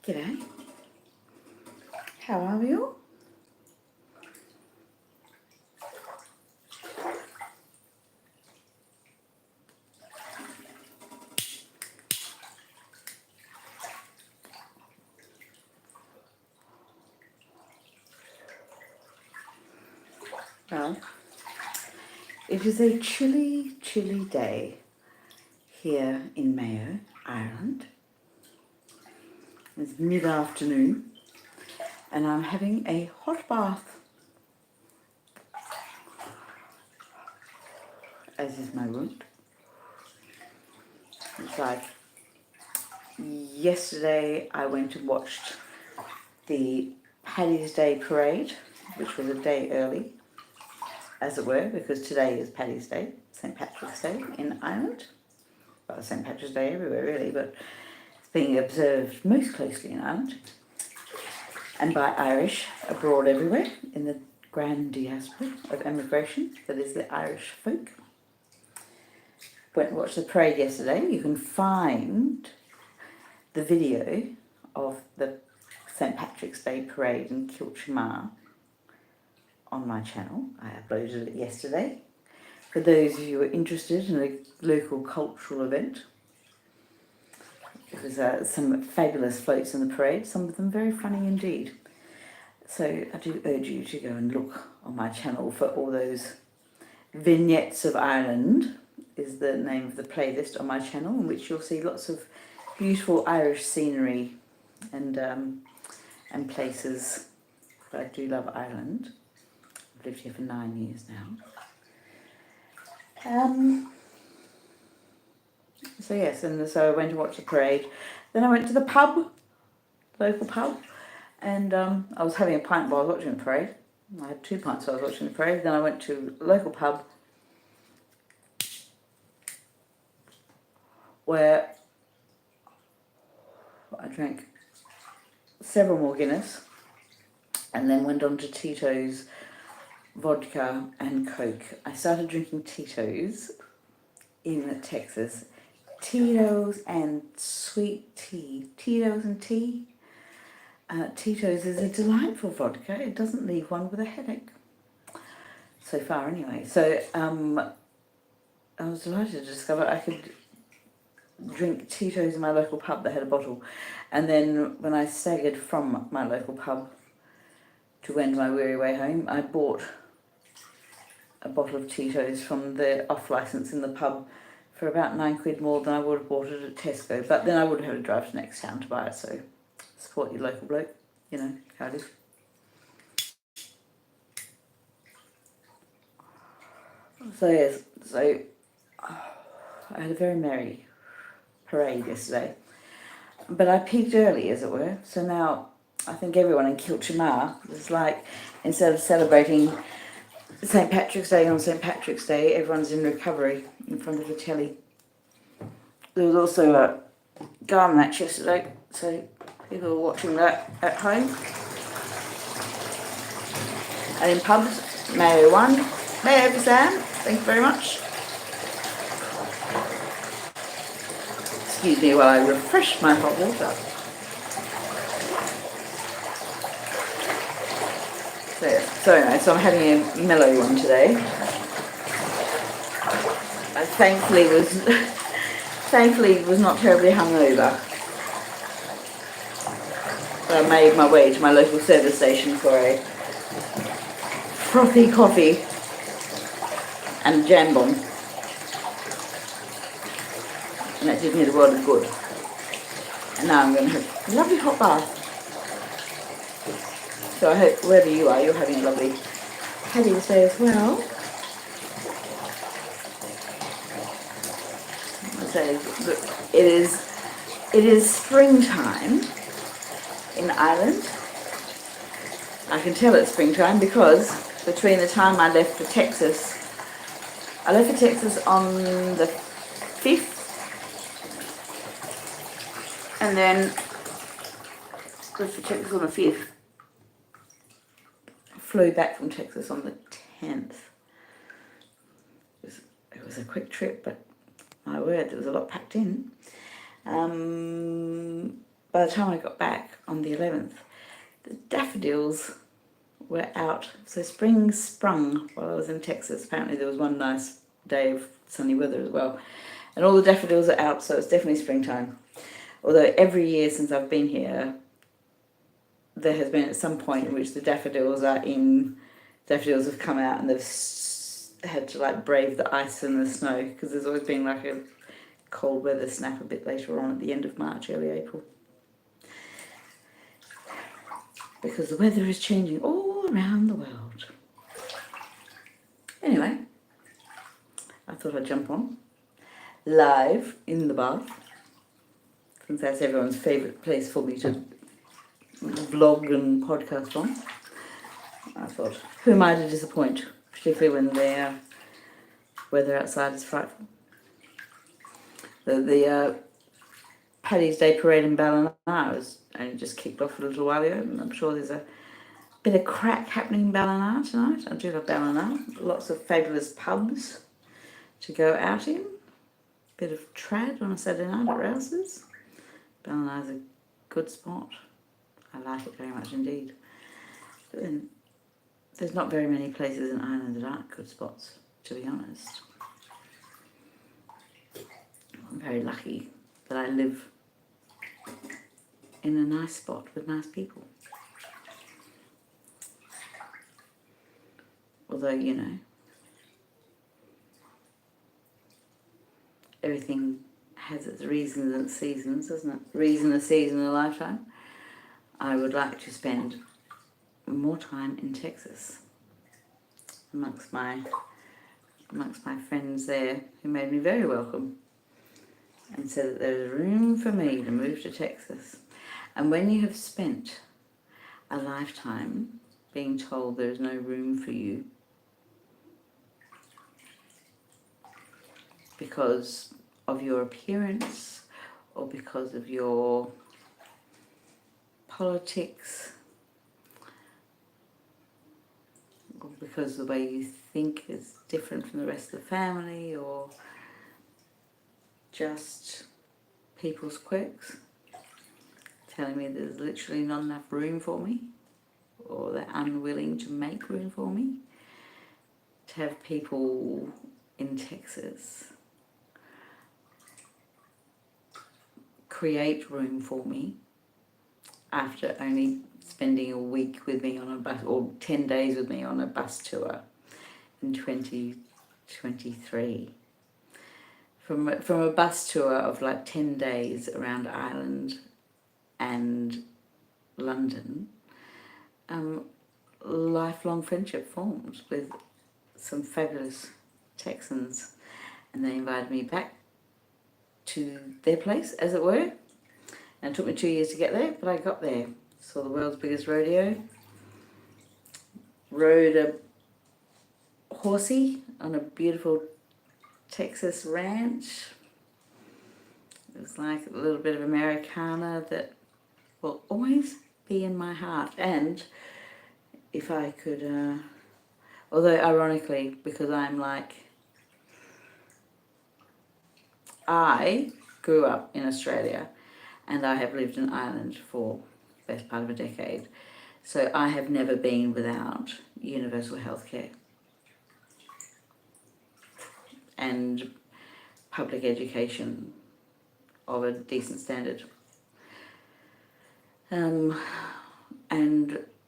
G'day. How are we all? Well, it is a chilly, chilly day here in Mayo, Ireland. It's mid-afternoon and I'm having a hot bath, as is my wont. It's like yesterday I went and watched the Paddy's Day parade, which was a day early, as it were, because today is Paddy's Day, St. Patrick's Day in Ireland. Well, St. Patrick's Day everywhere really, but it's being observed most closely in Ireland and by Irish abroad everywhere in the grand diaspora of emigration that is the Irish folk. Went and watched the parade yesterday. You can find the video of the St. Patrick's Day parade in Kiltimagh on my channel. I uploaded it yesterday. For those of you who are interested in a local cultural event, there was some fabulous floats in the parade, some of them very funny indeed. So I do urge you to go and look on my channel for all those vignettes of Ireland, is the name of the playlist on my channel, in which you'll see lots of beautiful Irish scenery and places. But I do love Ireland. I've lived here for 9 years now. So yes, and so I went to watch the parade. Then I went to the pub, local pub, and I was having a pint while I was watching the parade. I had 2 pints while I was watching the parade. Then I went to a local pub where I drank several more Guinness and then went on to Tito's vodka and Coke. I started drinking Tito's in Texas. Tito's and sweet tea. Tito's and tea. Tito's is a delightful vodka. It doesn't leave one with a headache. So far anyway. So I was delighted to discover I could drink Tito's in my local pub that had a bottle. And then when I staggered from my local pub to wend my weary way home, I bought a bottle of Tito's from the off licence in the pub for about £9 more than I would have bought it at Tesco. But then I would have had to drive to next town to buy it, so support your local bloke, you know how it is. So yes, so I had a very merry parade yesterday. But I peaked early, as it were, so now I think everyone in Kiltimagh is like, instead of celebrating St. Patrick's Day on St. Patrick's Day, everyone's in recovery in front of the telly. There was also a garden match yesterday, so people were watching that at home. And in pubs, Mayo won. Mayo for Sam, thank you very much. Excuse me while I refresh my hot water. So anyway, so I'm having a mellow one today. I thankfully was not terribly hungover. So I made my way to my local service station for a frothy coffee and a jam bomb. And that did me the world of good. And now I'm going to have a lovely hot bath. So I hope wherever you are, you're having a lovely Paddy's Day as well. So it is springtime in Ireland. I can tell it's springtime because between the time I left for Texas on the 5th, and then left for Texas on the 5th. Flew back from Texas on the 10th. It was a quick trip, but my word, there was a lot packed in. by the time I got back on the 11th, the daffodils were out. So spring sprung while I was in Texas. Apparently there was one nice day of sunny weather as well. And all the daffodils are out, so it's definitely springtime. Although every year since I've been here, there has been at some point in which the daffodils have come out and they've had to like brave the ice and the snow, because there's always been like a cold weather snap a bit later on at the end of March, early April. Because the weather is changing all around the world. Anyway, I thought I'd jump on live in the bath, since that's everyone's favourite place for me to vlog and podcast from. I thought, who am I to disappoint, particularly when the weather outside is frightful. The Paddy's Day parade in Ballina was only just kicked off a little while ago, and I'm sure there's a bit of crack happening in Ballina tonight. I do love Ballina. Lots of fabulous pubs to go out in. Bit of trad on a Saturday night at Rouse's. Ballina is a good spot. I like it very much indeed. But then there's not very many places in Ireland that aren't good spots, to be honest. I'm very lucky that I live in a nice spot with nice people. Although, you know, everything has its reasons and seasons, doesn't it? Reason, a season, a lifetime. I would like to spend more time in Texas amongst my friends there, who made me very welcome and said that there's room for me to move to Texas. And when you have spent a lifetime being told there is no room for you because of your appearance or because of your politics or because the way you think is different from the rest of the family, or just people's quirks telling me there's literally not enough room for me, or they're unwilling to make room for me, to have people in Texas create room for me after only spending a week with me on a bus, or 10 days with me on a bus tour in 2023. From a bus tour of like 10 days around Ireland and London, lifelong friendship formed with some fabulous Texans, and they invited me back to their place, as it were. And it took me 2 years to get there, but I got there. Saw the world's biggest rodeo, rode a horsey on a beautiful Texas ranch. It was like a little bit of Americana that will always be in my heart. And if I could, although ironically, because I grew up in Australia and I have lived in Ireland for the best part of a decade, so I have never been without universal healthcare and public education of a decent standard. And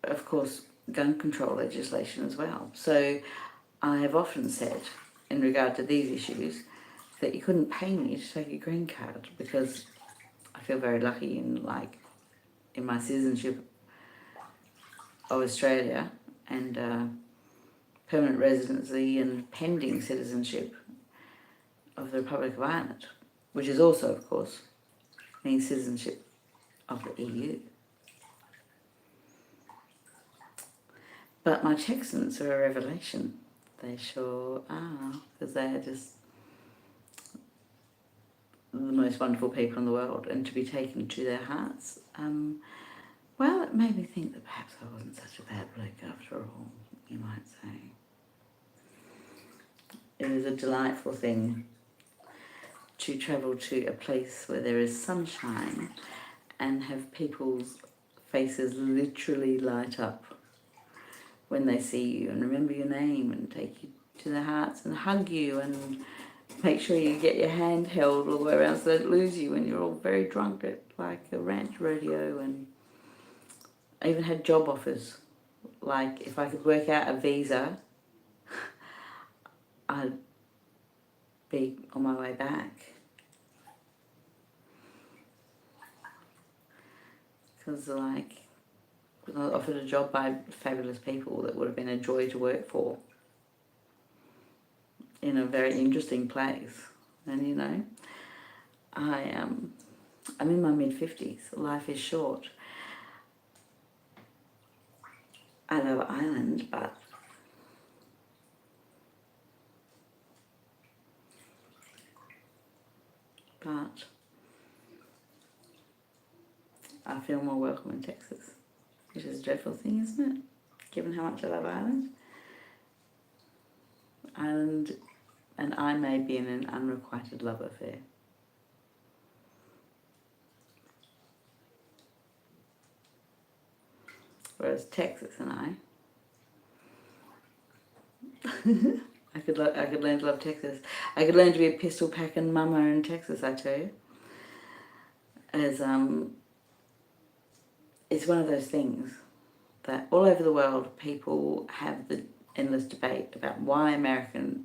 of course gun control legislation as well. So I have often said in regard to these issues that you couldn't pay me to take a green card, because I feel very lucky in my citizenship of Australia and permanent residency and pending citizenship of the Republic of Ireland, which is also, of course, means citizenship of the EU. But my Texans are a revelation. They sure are, because they are just the most wonderful people in the world, and to be taken to their hearts, well, it made me think that perhaps I wasn't such a bad bloke after all, you might say. It is a delightful thing to travel to a place where there is sunshine and have people's faces literally light up when they see you and remember your name and take you to their hearts and hug you and make sure you get your hand held all the way around so they don't lose you when you're all very drunk at like a ranch rodeo. And I even had job offers. Like if I could work out a visa, I'd be on my way back. Because like I was offered a job by fabulous people that would have been a joy to work for in a very interesting place. And you know, I'm in my mid-50s. Life is short. I love Ireland, but I feel more welcome in Texas, which is a dreadful thing, isn't it? Given how much I love Ireland. Ireland and I may be in an unrequited love affair. Whereas Texas and I could learn to love Texas. I could learn to be a pistol packing mama in Texas, I tell you. As it's one of those things that all over the world people have the endless debate about why Americans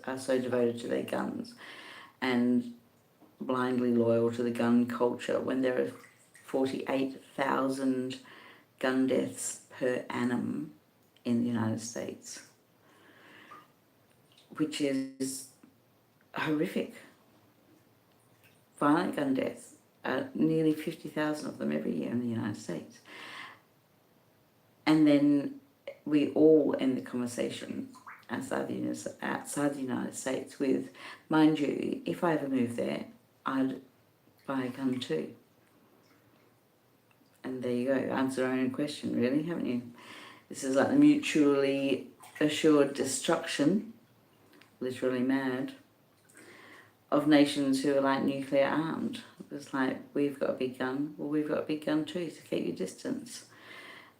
are so devoted to their guns and blindly loyal to the gun culture when there are 48,000 gun deaths per annum in the United States, which is horrific. Violent gun deaths, nearly 50,000 of them every year in the United States. And then we all end the conversation outside the United States with, mind you, if I ever moved there, I'd buy a gun too. And there you go, answer our own question, really, haven't you? This is like the mutually assured destruction, literally mad, of nations who are like nuclear armed. It's like, we've got a big gun, well, we've got a big gun too, so keep your distance.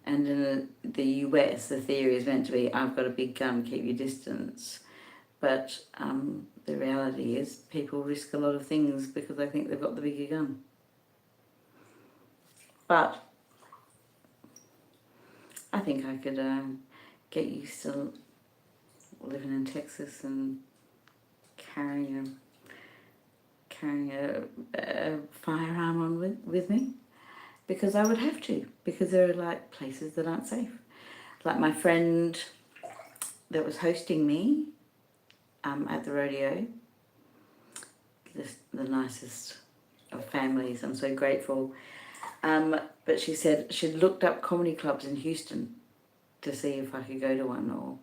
And in the US, the theory is meant to be, I've got a big gun, keep your distance. But the reality is people risk a lot of things because they think they've got the bigger gun. But I think I could get used to living in Texas and carrying a firearm on with me, because I would have to, because there are like places that aren't safe. Like my friend that was hosting me at the rodeo, the nicest of families, I'm so grateful. But she said she'd looked up comedy clubs in Houston to see if I could go to one or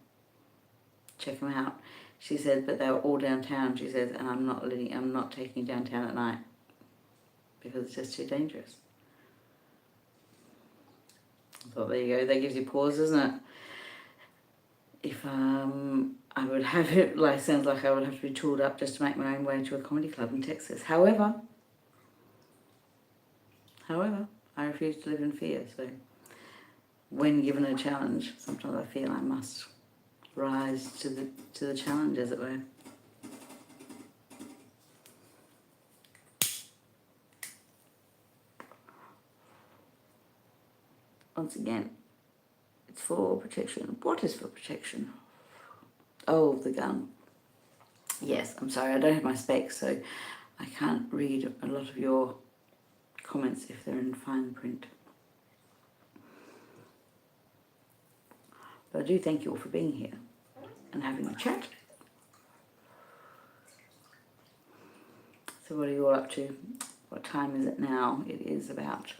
check them out. She said, but they were all downtown. She says, and I'm not taking you downtown at night because it's just too dangerous. I thought, there you go. That gives you pause, doesn't it? If I would have it, like, sounds like I would have to be tooled up just to make my own way to a comedy club in Texas. However, I refuse to live in fear. So, when given a challenge, sometimes I feel I must rise to the challenge, as it were. Once again, it's for protection. What is for protection? Oh, the gun. Yes, I'm sorry, I don't have my specs, so I can't read a lot of your comments if they're in fine print. But I do thank you all for being here and having a chat. So what are you all up to? What time is it now? It is about,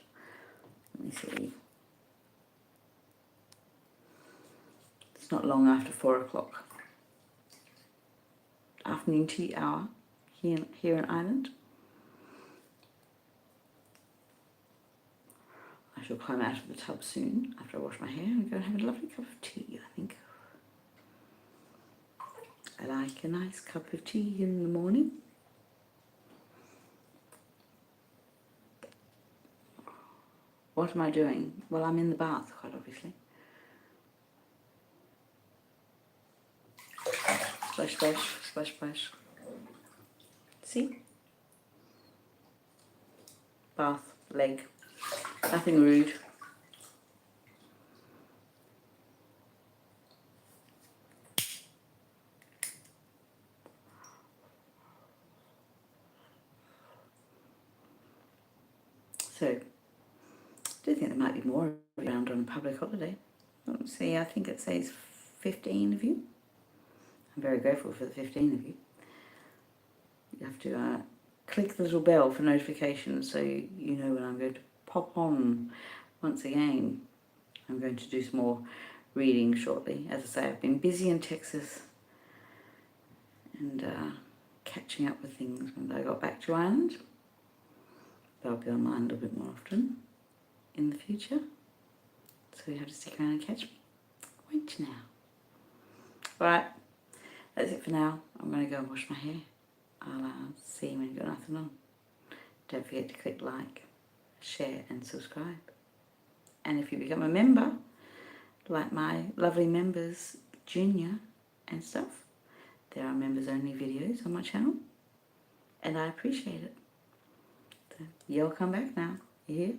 let me see. It's not long after 4 o'clock. Afternoon tea hour here in Ireland. I shall climb out of the tub soon after I wash my hair and go and have a lovely cup of tea, I think. I like a nice cup of tea in the morning. what am I doing? Well, I'm in the bath, quite obviously. Splash, splash, splash, splash. See? Bath, leg. Nothing rude. So, I do think there might be more around on a public holiday. Let's see, I think it says 15 of you. I'm very grateful for the 15 of you. You have to click the little bell for notifications so you know when I'm going to pop on once again. I'm going to do some more reading shortly. As I say, I've been busy in Texas and catching up with things when I got back to Ireland. But I'll be online a little bit more often in the future. So you have to stick around and catch me. Won't you now? Alright, that's it for now. I'm going to go and wash my hair. I'll see you when you've got nothing on. Don't forget to click like, share and subscribe. And if you become a member, like my lovely members, Junior and stuff, there are members only videos on my channel. And I appreciate it. So you'll come back now. You hear?